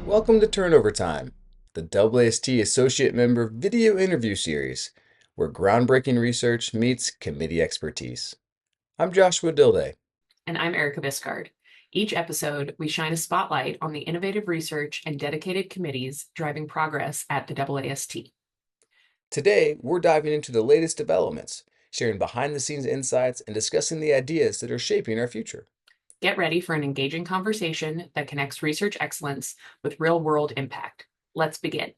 Welcome to Turnover Time, the AAST Associate Member Video Interview Series, where groundbreaking research meets committee expertise. I'm Joshua Dilday. And I'm Erica Biscard. Each episode, we shine a spotlight on the innovative research and dedicated committees driving progress at the AAST. Today, we're diving into the latest developments, sharing behind-the-scenes insights, and discussing the ideas that are shaping our future. Get ready for an engaging conversation that connects research excellence with real-world impact. Let's begin.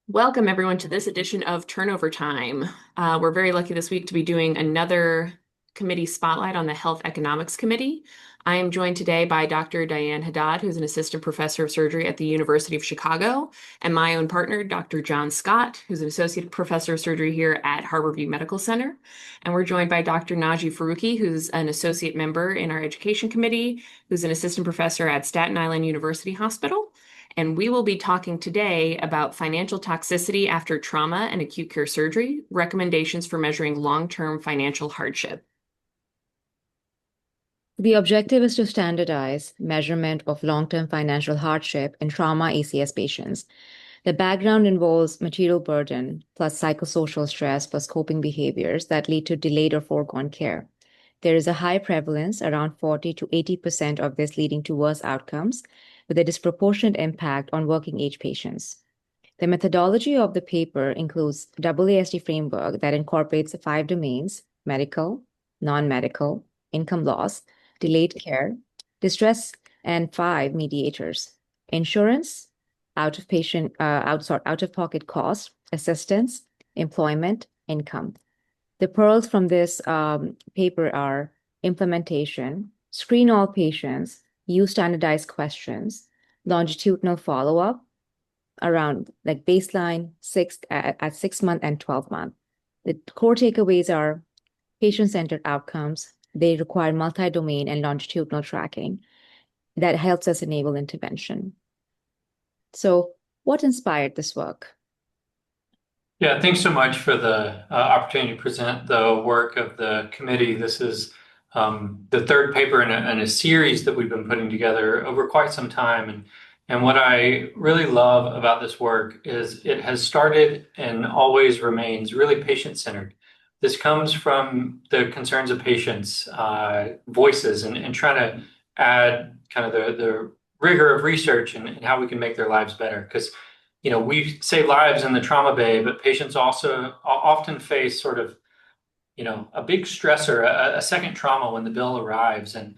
Welcome, everyone, to this edition of Turnover Time. We're very lucky this week to be doing another committee spotlight on the Health Economics Committee. I am joined today by Dr. Diane Haddad, who's an assistant professor of surgery at the University of Chicago, and my own partner, Dr. John Scott, who's an associate professor of surgery here at Harborview Medical Center. And we're joined by Dr. Naji Faruqi, who's an associate member in our education committee, who's an assistant professor at Staten Island University Hospital. And we will be talking today about financial toxicity after trauma and acute care surgery, recommendations for measuring long-term financial hardship. The objective is to standardize measurement of long-term financial hardship in trauma ACS patients. The background involves material burden plus psychosocial stress plus coping behaviors that lead to delayed or foregone care. There is a high prevalence, around 40 to 80% of this leading to worse outcomes, with a disproportionate impact on working-age patients. The methodology of the paper includes AAST framework that incorporates 5 domains: medical, non-medical, income loss, delayed care, distress, and 5 mediators: insurance, out-of-pocket costs, assistance, employment, income. The pearls from this paper are implementation, screen all patients, use standardized questions, longitudinal follow-up around like baseline at 6 month and 12 month. The core takeaways are patient-centered outcomes. They require multi-domain and longitudinal tracking that helps us enable intervention. So what inspired this work? Yeah, thanks so much for the opportunity to present the work of the committee. This is the third paper in a series that we've been putting together over quite some time. And what I really love about this work is it has started and always remains really patient-centered. This comes from the concerns of patients' voices and trying to add kind of the rigor of research and how we can make their lives better. Because we save lives in the trauma bay, but patients also often face sort of, a big stressor, a second trauma when the bill arrives, and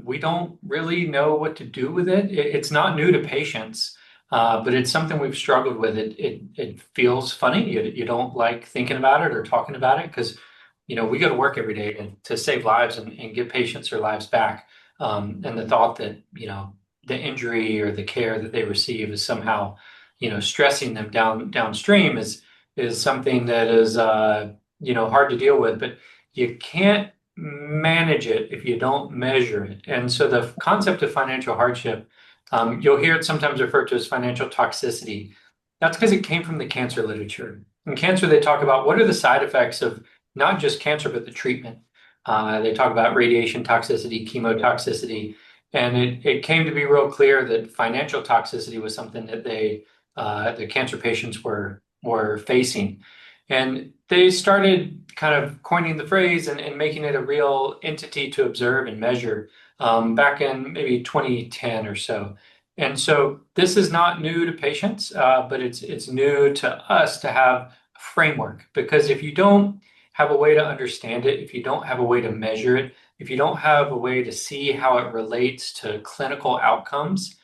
we don't really know what to do with it. It's not new to patients, but it's something we've struggled with. It feels funny. You don't like thinking about it or talking about it because, we go to work every day to save lives and give patients their lives back. And the thought that, the injury or the care that they receive is somehow stressing them downstream is something that is hard to deal with, but you can't manage it if you don't measure it. And so the concept of financial hardship, you'll hear it sometimes referred to as financial toxicity. That's because it came from the cancer literature. In cancer, they talk about what are the side effects of not just cancer, but the treatment. They talk about radiation toxicity, chemotoxicity, and it came to be real clear that financial toxicity was something that the cancer patients were facing. And they started kind of coining the phrase and making it a real entity to observe and measure back in maybe 2010 or so. And so this is not new to patients, but it's new to us to have a framework, because if you don't have a way to understand it, if you don't have a way to measure it, if you don't have a way to see how it relates to clinical outcomes,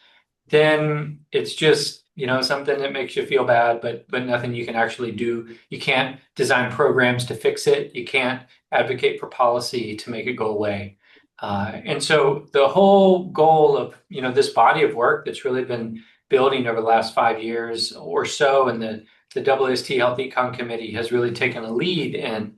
then it's just something that makes you feel bad, but nothing you can actually do. You can't design programs to fix it. You can't advocate for policy to make it go away. And so the whole goal of this body of work that's really been building over the last 5 years or so, and the AAST Health Econ Committee has really taken a lead in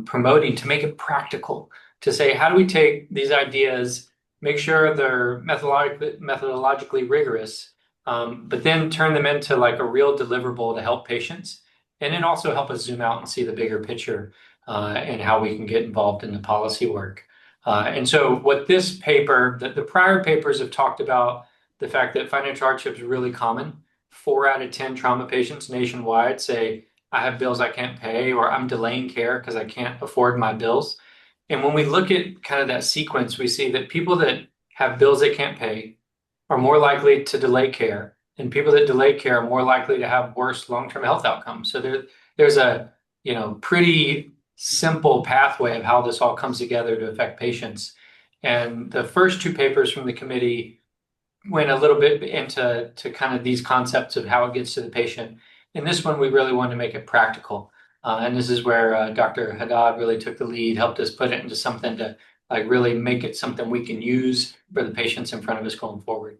promoting to make it practical, to say, how do we take these ideas, make sure they're methodologically rigorous, but then turn them into like a real deliverable to help patients, and then also help us zoom out and see the bigger picture and how we can get involved in the policy work. And so what this paper, the prior papers have talked about the fact that financial hardship is really common. 4 out of 10 trauma patients nationwide say, I have bills I can't pay, or I'm delaying care because I can't afford my bills. And when we look at kind of that sequence, we see that people that have bills they can't pay are more likely to delay care, and people that delay care are more likely to have worse long-term health outcomes. So there's a pretty simple pathway of how this all comes together to affect patients. And the first two papers from the committee went a little bit into kind of these concepts of how it gets to the patient. In this one, we really wanted to make it practical. And this is where Dr. Haddad really took the lead, helped us put it into something to like really make it something we can use for the patients in front of us going forward.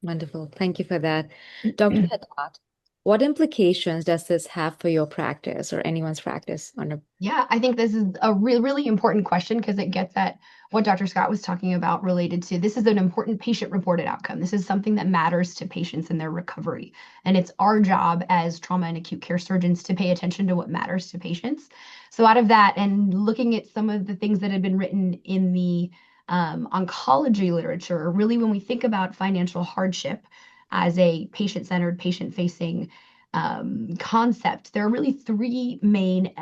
Wonderful. Thank you for that. Dr. Haddad, what implications does this have for your practice or anyone's practice on a Yeah, I think this is a really important question because it gets at what Dr. Scott was talking about related to this is an important patient-reported outcome. This is something that matters to patients in their recovery. And it's our job as trauma and acute care surgeons to pay attention to what matters to patients. So out of that, and looking at some of the things that have been written in the oncology literature, really when we think about financial hardship as a patient-centered, patient-facing concept, there are really three main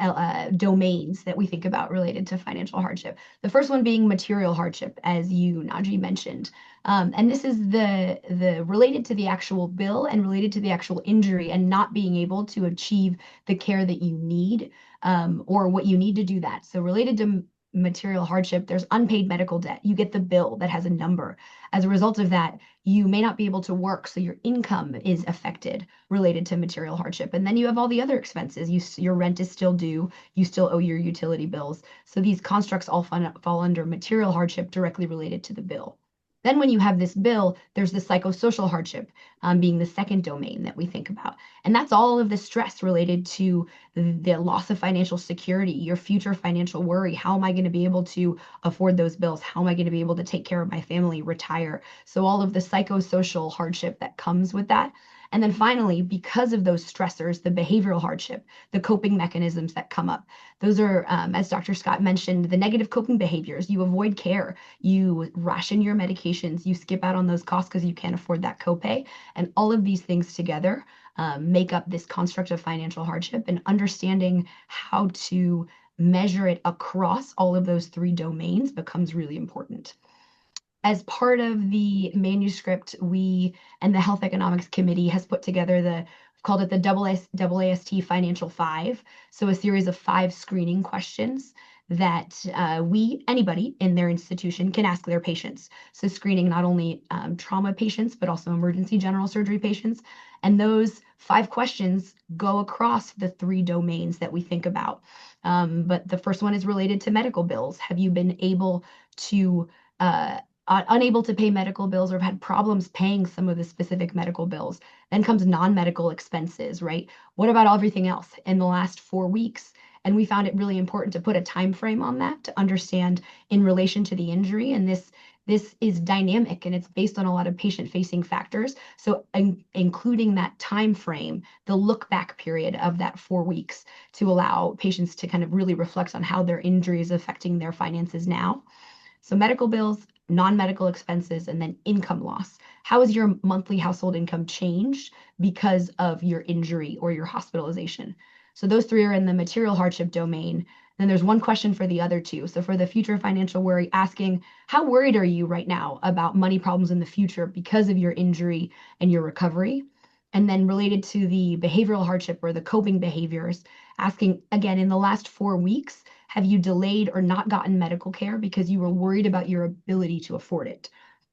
domains that we think about related to financial hardship. The first one being material hardship, as you, Naji, mentioned. And this is the related to the actual bill and related to the actual injury and not being able to achieve the care that you need or what you need to do that. So related to material hardship, there's unpaid medical debt. You get the bill that has a number. As a result of that, you may not be able to work, so your income is affected related to material hardship. And then you have all the other expenses. Your rent is still due. You still owe your utility bills. So these constructs all fall under material hardship directly related to the bill. Then when you have this bill, there's the psychosocial hardship being the second domain that we think about. And that's all of the stress related to the loss of financial security, your future financial worry. How am I going to be able to afford those bills? How am I going to be able to take care of my family, retire? So all of the psychosocial hardship that comes with that. And then finally, because of those stressors, the behavioral hardship, the coping mechanisms that come up. Those are, as Dr. Scott mentioned, the negative coping behaviors. You avoid care, you ration your medications, you skip out on those costs because you can't afford that copay. And all of these things together make up this construct of financial hardship, and understanding how to measure it across all of those three domains becomes really important. As part of the manuscript, we and the Health Economics Committee has put together called it the AAST Financial 5. So a series of 5 screening questions that anybody in their institution can ask their patients. So screening not only trauma patients, but also emergency general surgery patients. And those 5 questions go across the 3 domains that we think about. But the first one is related to medical bills. Have you been able to unable to pay medical bills or have had problems paying some of the specific medical bills? Then comes non-medical expenses, right? What about everything else in the last 4 weeks? And we found it really important to put a time frame on that to understand in relation to the injury. And this is dynamic and it's based on a lot of patient-facing factors. So including that time frame, the look back period of that 4 weeks to allow patients to kind of really reflect on how their injury is affecting their finances now. So medical bills, non-medical expenses, and then income loss. How has your monthly household income changed because of your injury or your hospitalization? So those 3 are in the material hardship domain. Then there's one question for the other 2. So for the future financial worry, asking, how worried are you right now about money problems in the future because of your injury and your recovery? And then related to the behavioral hardship or the coping behaviors, asking, again, in the last 4 weeks, have you delayed or not gotten medical care because you were worried about your ability to afford it?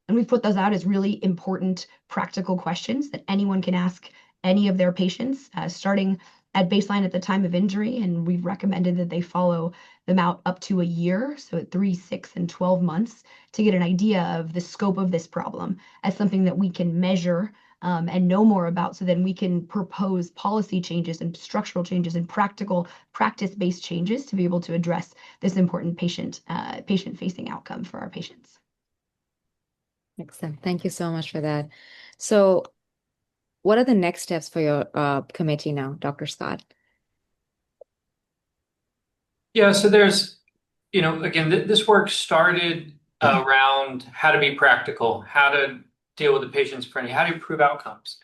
And we've put those out as really important practical questions that anyone can ask any of their patients, starting at baseline at the time of injury. And we've recommended that they follow them out up to a year, so at 3, 6, and 12 months, to get an idea of the scope of this problem as something that we can measure and know more about, so then we can propose policy changes and structural changes and practical practice-based changes to be able to address this important patient-facing outcome for our patients. Excellent. Thank you so much for that. So what are the next steps for your committee now, Dr. Scott? Yeah, so there's, again, this work started around how to be practical, how to deal with the patient's schizophrenia? How do you improve outcomes?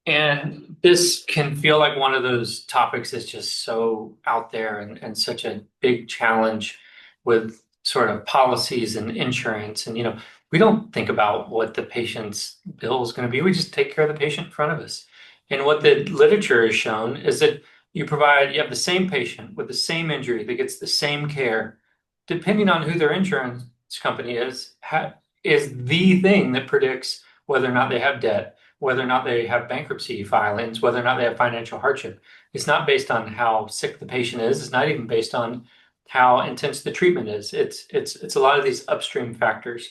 And this can feel like one of those topics that's just so out there and such a big challenge with sort of policies and insurance. And, we don't think about what the patient's bill is going to be. We just take care of the patient in front of us. And what the literature has shown is that you have the same patient with the same injury that gets the same care, depending on who their insurance company is the thing that predicts whether or not they have debt, whether or not they have bankruptcy filings, whether or not they have financial hardship. It's not based on how sick the patient is. It's not even based on how intense the treatment is. It's a lot of these upstream factors.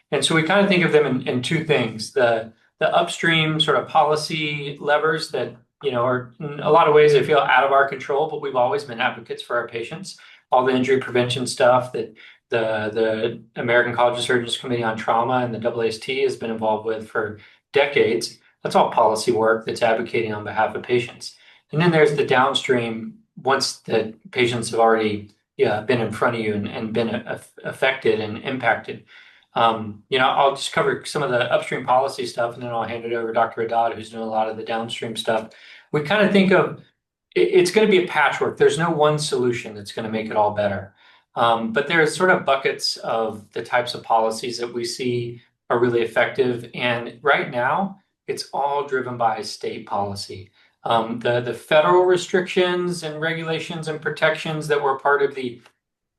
And so we kind of think of them in two things. The upstream sort of policy levers that, are in a lot of ways they feel out of our control, but we've always been advocates for our patients. All the injury prevention stuff that the American College of Surgeons Committee on Trauma and the AAST has been involved with for decades. That's all policy work that's advocating on behalf of patients. And then there's the downstream, once the patients have already been in front of you and been affected and impacted. I'll just cover some of the upstream policy stuff, and then I'll hand it over to Dr. Haddad, who's doing a lot of the downstream stuff. We kind of think of it's going to be a patchwork. There's no one solution that's going to make it all better. But there's sort of buckets of the types of policies that we see are really effective. And right now, it's all driven by state policy. The federal restrictions and regulations and protections that were part of the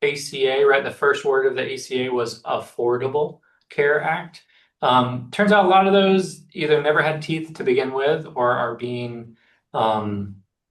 ACA, right? The first word of the ACA was Affordable Care Act. Turns out a lot of those either never had teeth to begin with or are being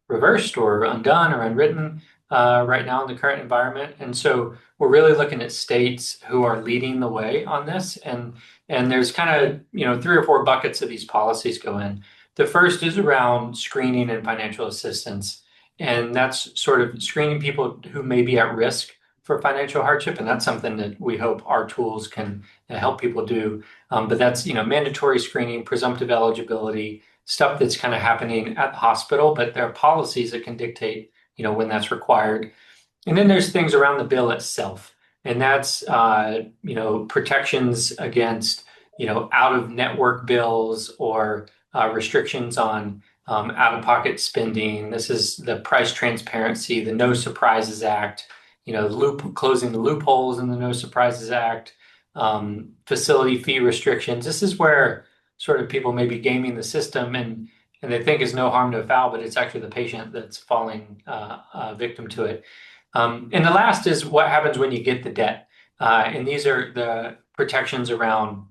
reversed or undone or unwritten right now in the current environment. And so we're really looking at states who are leading the way on this. And there's kind of, 3 or 4 buckets of these policies go in. The first is around screening and financial assistance. And that's sort of screening people who may be at risk for financial hardship. And that's something that we hope our tools can help people do. But that's, mandatory screening, presumptive eligibility, stuff that's kind of happening at the hospital, but there are policies that can dictate, when that's required. And then there's things around the bill itself. And that's, protections against, out-of-network bills or restrictions on out-of-pocket spending. This is the price transparency, the No Surprises Act, closing the loopholes in the No Surprises Act, facility fee restrictions. This is where sort of people may be gaming the system and they think it's no harm, no foul, but it's actually the patient that's falling victim to it. And the last is what happens when you get the debt. And these are the protections around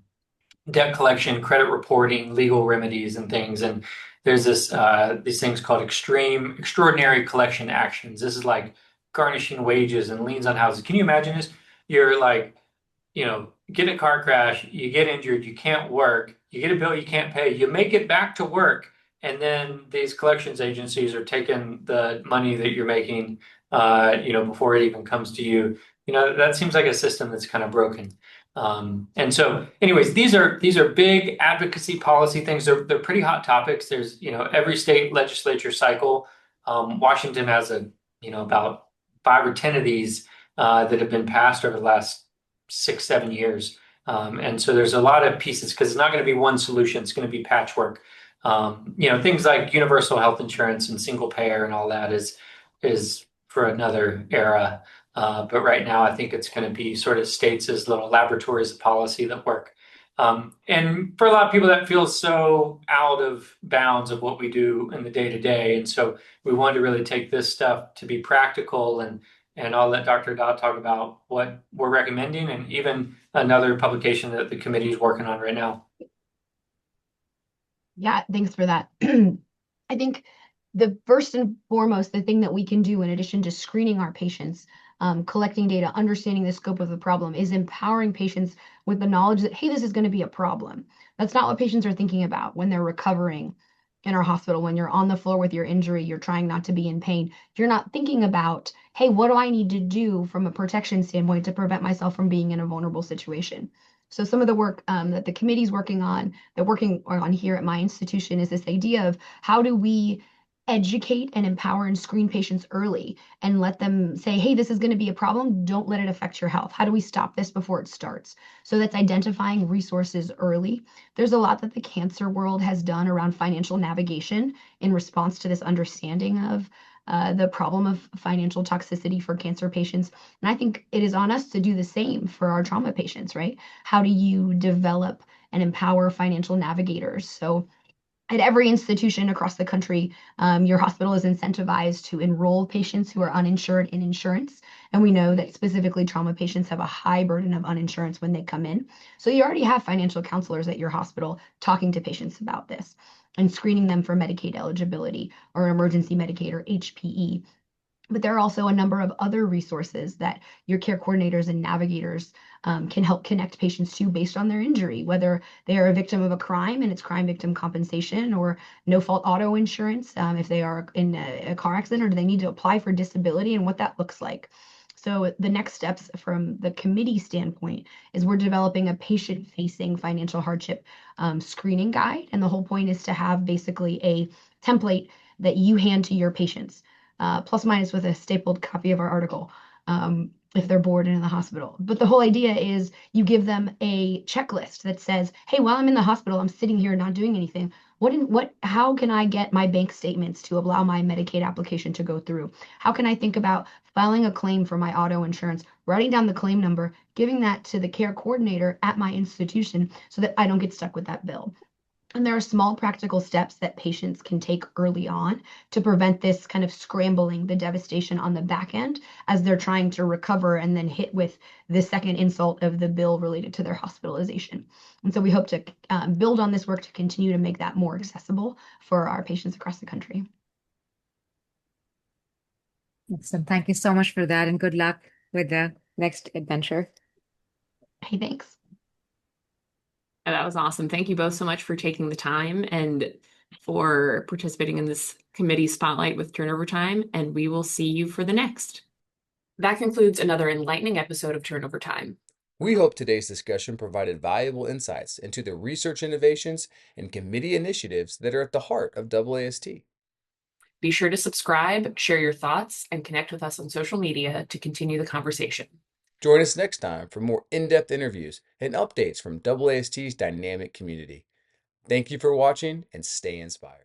debt collection, credit reporting, legal remedies, and things. And there's these things called extraordinary collection actions. This is like garnishing wages and liens on houses. Can you imagine this? You're like, get a car crash, you get injured, you can't work, you get a bill you can't pay, you make it back to work, and then these collections agencies are taking the money that you're making, before it even comes to you. That seems like a system that's kind of broken. And so, anyways, these are big advocacy policy things. They're pretty hot topics. There's, every state legislature cycle. Washington has about 5 or 10 of these that have been passed over the last 6-7 years. And so there's a lot of pieces because it's not going to be one solution. It's going to be patchwork. Things like universal health insurance and single payer and all that is for another era. But right now, I think it's going to be sort of states as little laboratories of policy that work. And for a lot of people, that feels so out of bounds of what we do in the day to day. And so we wanted to really take this stuff to be practical. And I'll let Dr. Haddad talk about what we're recommending and even another publication that the committee is working on right now. Yeah, thanks for that. I think the first and foremost, the thing that we can do in addition to screening our patients, collecting data, understanding the scope of the problem, is empowering patients with the knowledge that, hey, this is going to be a problem. That's not what patients are thinking about when they're recovering in our hospital. When you're on the floor with your injury, you're trying not to be in pain. You're not thinking about, hey, what do I need to do from a protection standpoint to prevent myself from being in a vulnerable situation? So some of the work that the committee's working on, that working on here at my institution, is this idea of how do we educate and empower and screen patients early and let them say, hey, this is going to be a problem. Don't let it affect your health. How do we stop this before it starts? So that's identifying resources early. There's a lot that the cancer world has done around financial navigation in response to this understanding of the problem of financial toxicity for cancer patients. And I think it is on us to do the same for our trauma patients, right? How do you develop and empower financial navigators? So at every institution across the country, your hospital is incentivized to enroll patients who are uninsured in insurance. And we know that specifically trauma patients have a high burden of uninsurance when they come in. So you already have financial counselors at your hospital talking to patients about this and screening them for Medicaid eligibility or emergency Medicaid or HPE. But there are also a number of other resources that your care coordinators and navigators can help connect patients to based on their injury, whether they are a victim of a crime and it's crime victim compensation or no fault auto insurance if they are in a car accident, or do they need to apply for disability and what that looks like. So the next steps from the committee standpoint is we're developing a patient-facing financial hardship screening guide. And the whole point is to have basically a template that you hand to your patients plus minus with a stapled copy of our article if they're bored and in the hospital. But the whole idea is you give them a checklist that says, hey, while I'm in the hospital, I'm sitting here not doing anything. How can I get my bank statements to allow my Medicaid application to go through? How can I think about filing a claim for my auto insurance, writing down the claim number, giving that to the care coordinator at my institution so that I don't get stuck with that bill? And there are small practical steps that patients can take early on to prevent this kind of scrambling, the devastation on the back end as they're trying to recover and then hit with the second insult of the bill related to their hospitalization. And so we hope to build on this work to continue to make that more accessible for our patients across the country. Excellent. Thank you so much for that, and good luck with the next adventure. Hey, thanks. That was awesome. Thank you both so much for taking the time and for participating in this committee spotlight with Turnover Time, and we will see you for the next. That concludes another enlightening episode of Turnover Time. We hope today's discussion provided valuable insights into the research innovations and committee initiatives that are at the heart of AAST. Be sure to subscribe, share your thoughts, and connect with us on social media to continue the conversation. Join us next time for more in-depth interviews and updates from AAST's dynamic community. Thank you for watching and stay inspired.